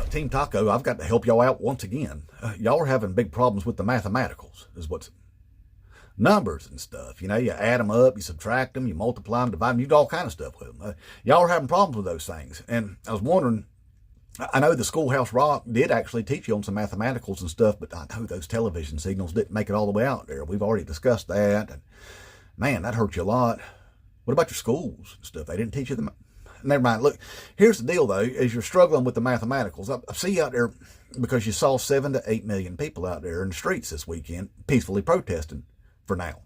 Team Taco, I've got to help y'all out once again. Y'all are having big problems with the mathematicals, is what's numbers and stuff. You know, you add them up, you subtract them, you multiply them, divide them, you do all kind of stuff with them. Y'all are having problems with those things. And I was wondering, I know the Schoolhouse Rock did actually teach you on some mathematicals and stuff, but I know those television signals didn't make it all the way out there. We've already discussed that. And man, that hurt you a lot. What about your schools and stuff? They didn't teach you them. Never mind. Look, here's the deal, though. As you're struggling with the mathematicals, I see you out there because you saw 7 to 8 million people out there in the streets this weekend peacefully protesting for now.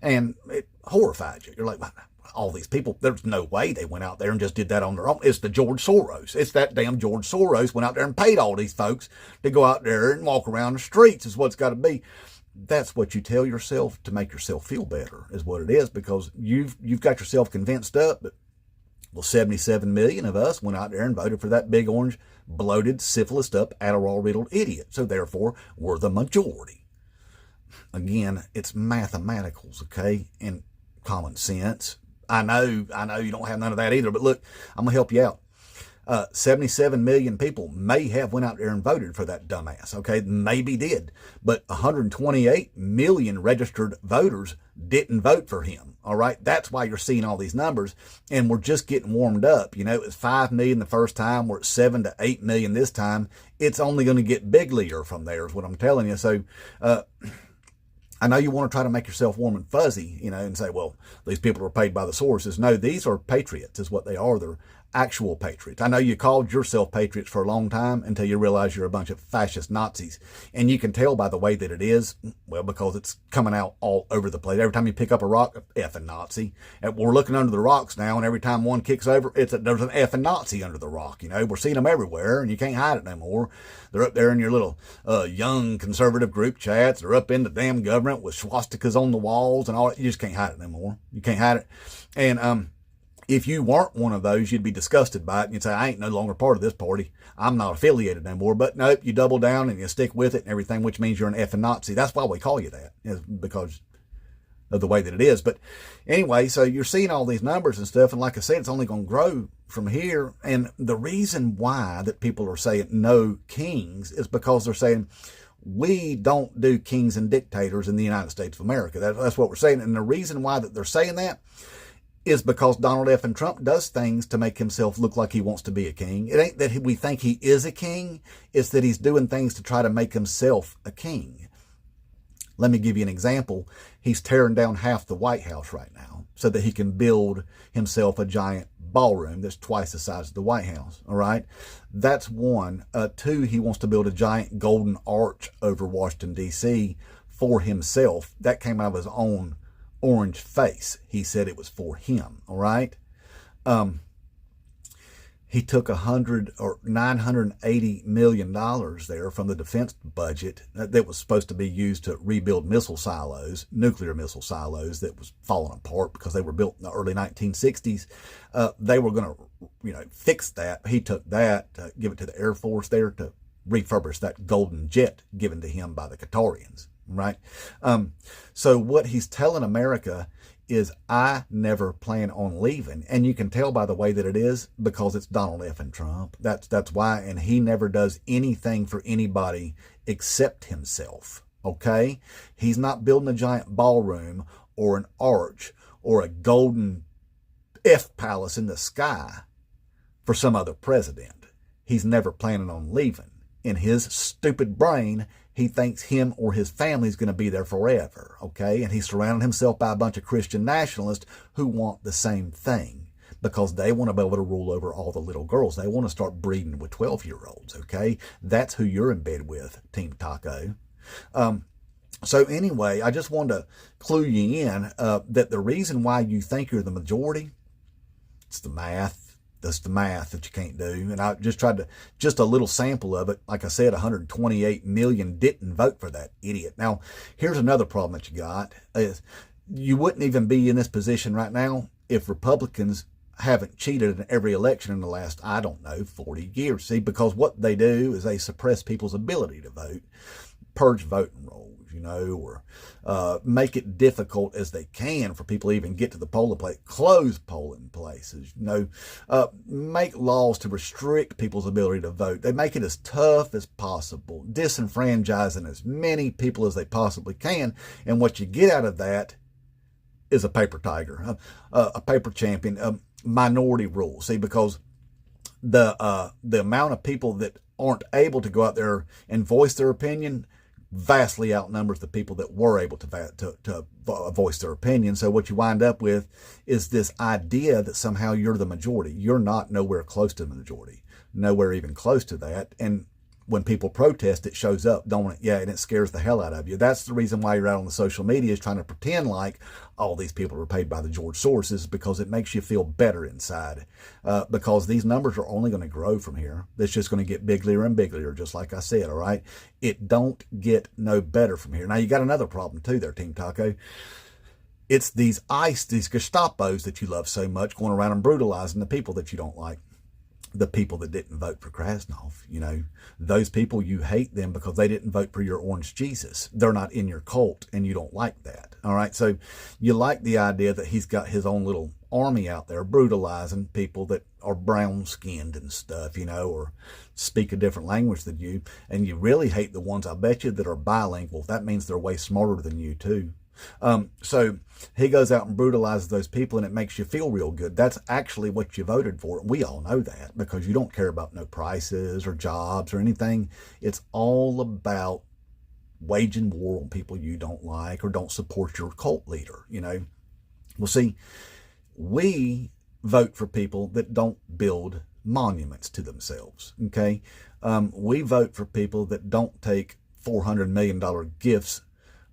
And it horrified you. You're like, well, all these people, there's no way they went out there and just did that on their own. It's the George Soros. It's that damn George Soros went out there and paid all these folks to go out there and walk around the streets is what it's got to be. That's what you tell yourself to make yourself feel better is what it is, because you've got yourself convinced up that, well, 77 million of us went out there and voted for that big orange, bloated, syphilis-up, Adderall-riddled idiot. So therefore, we're the majority. Again, it's mathematicals, okay, and common sense. I know you don't have none of that either, but look, I'm going to help you out. 77 million people may have went out there and voted for that dumbass, okay? Maybe did. But 128 million registered voters didn't vote for him, all right? That's why you're seeing all these numbers, and we're just getting warmed up. You know, it was 5 million the first time. We're at 7 to 8 million this time. It's only going to get biglier from there is what I'm telling you. So, I know you want to try to make yourself warm and fuzzy, you know, and say, well, these people are paid by the sources. No, these are patriots is what they are. They're actual patriots. I know you called yourself patriots for a long time until you realize you're a bunch of fascist Nazis. And you can tell by the way that it is, well, because it's coming out all over the place. Every time you pick up a rock, effing Nazi. And we're looking under the rocks now, and every time one kicks over, there's an effing Nazi under the rock. You know, we're seeing them everywhere, and you can't hide it no more. They're up there in your little young conservative group chats. They're up in the damn government with swastikas on the walls and all that. You just can't hide it no more. You can't hide it. And if you weren't one of those, you'd be disgusted by it, and you'd say, I ain't no longer part of this party. I'm not affiliated no more. But nope, you double down and you stick with it and everything, which means you're an effing Nazi. That's why we call you that, is because of the way that it is. But anyway, so you're seeing all these numbers and stuff, and like I said, it's only going to grow from here. And the reason why that people are saying no kings is because they're saying, we don't do kings and dictators in the United States of America. That's what we're saying. And the reason why that they're saying that is because Donald F. and Trump does things to make himself look like he wants to be a king. It ain't that we think he is a king. It's that he's doing things to try to make himself a king. Let me give you an example. He's tearing down half the White House right now so that he can build himself a giant ballroom that's twice the size of the White House. All right. That's one. Two, he wants to build a giant golden arch over Washington, D.C. for himself. That came out of his own orange face. He said it was for him. All right. He took $980 million there from the defense budget that was supposed to be used to rebuild missile silos, nuclear missile silos that was falling apart because they were built in the early 1960s. They were going to, fix that. He took that, give it to the Air Force there to refurbish that golden jet given to him by the Qatarians. Right. So what he's telling America is, I never plan on leaving. And you can tell by the way that it is, because it's Donald F. and Trump. That's why. And he never does anything for anybody except himself. Okay. He's not building a giant ballroom or an arch or a golden F palace in the sky for some other president. He's never planning on leaving. In his stupid brain, he thinks him or his family is going to be there forever, okay? And he's surrounded himself by a bunch of Christian nationalists who want the same thing because they want to be able to rule over all the little girls. They want to start breeding with 12-year-olds, okay? That's who you're in bed with, Team Taco. So anyway, I just wanted to clue you in that the reason why you think you're the majority, it's the math. That's the math that you can't do. And I just tried to, just a little sample of it. Like I said, 128 million didn't vote for that idiot. Now, here's another problem that you got is you wouldn't even be in this position right now if Republicans haven't cheated in every election in the last, 40 years. See, because what they do is they suppress people's ability to vote, purge voting rolls. or make it difficult as they can for people to even get to the polling place, close polling places, make laws to restrict people's ability to vote. They make it as tough as possible, disenfranchising as many people as they possibly can. And what you get out of that is a paper tiger, a paper champion, a minority rule. See, because the amount of people that aren't able to go out there and voice their opinion vastly outnumbers the people that were able to voice their opinion. So what you wind up with is this idea that somehow you're the majority. You're not nowhere close to the majority, nowhere even close to that. And when people protest, it shows up, don't it? Yeah, and it scares the hell out of you. That's the reason why you're out on the social media, is trying to pretend like all these people are paid by the George Soroses, because it makes you feel better inside. Because these numbers are only going to grow from here. It's just going to get bigger and bigger, just like I said, all right? It don't get no better from here. Now, you got another problem too there, Team Taco. It's these ICE, these Gestapos that you love so much, going around and brutalizing the people that you don't like. The people that didn't vote for Krasnov, those people, you hate them because they didn't vote for your orange Jesus. They're not in your cult, and you don't like that. All right. So you like the idea that he's got his own little army out there brutalizing people that are brown skinned and stuff, or speak a different language than you. And you really hate the ones, I bet you, that are bilingual. That means they're way smarter than you too. So he goes out and brutalizes those people, and it makes you feel real good. That's actually what you voted for. We all know that, because you don't care about no prices or jobs or anything. It's all about waging war on people you don't like or don't support your cult leader, Well, see, we vote for people that don't build monuments to themselves, okay? We vote for people that don't take $400 million gifts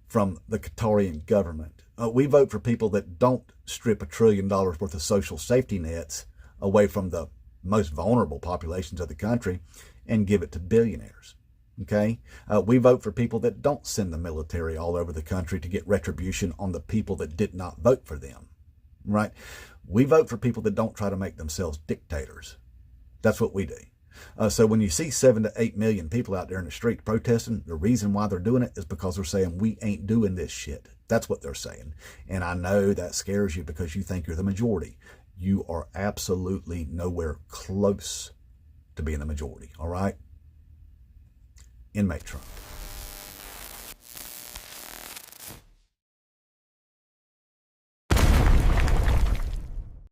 from the Qatarian government. We vote for people that don't strip $1 trillion worth of social safety nets away from the most vulnerable populations of the country and give it to billionaires. Okay? We vote for people that don't send the military all over the country to get retribution on the people that did not vote for them. Right? We vote for people that don't try to make themselves dictators. That's what we do. So when you see 7 to 8 million people out there in the street protesting, the reason why they're doing it is because they're saying, we ain't doing this shit. That's what they're saying. And I know that scares you because you think you're the majority. You are absolutely nowhere close to being the majority. All right? Inmate Trump.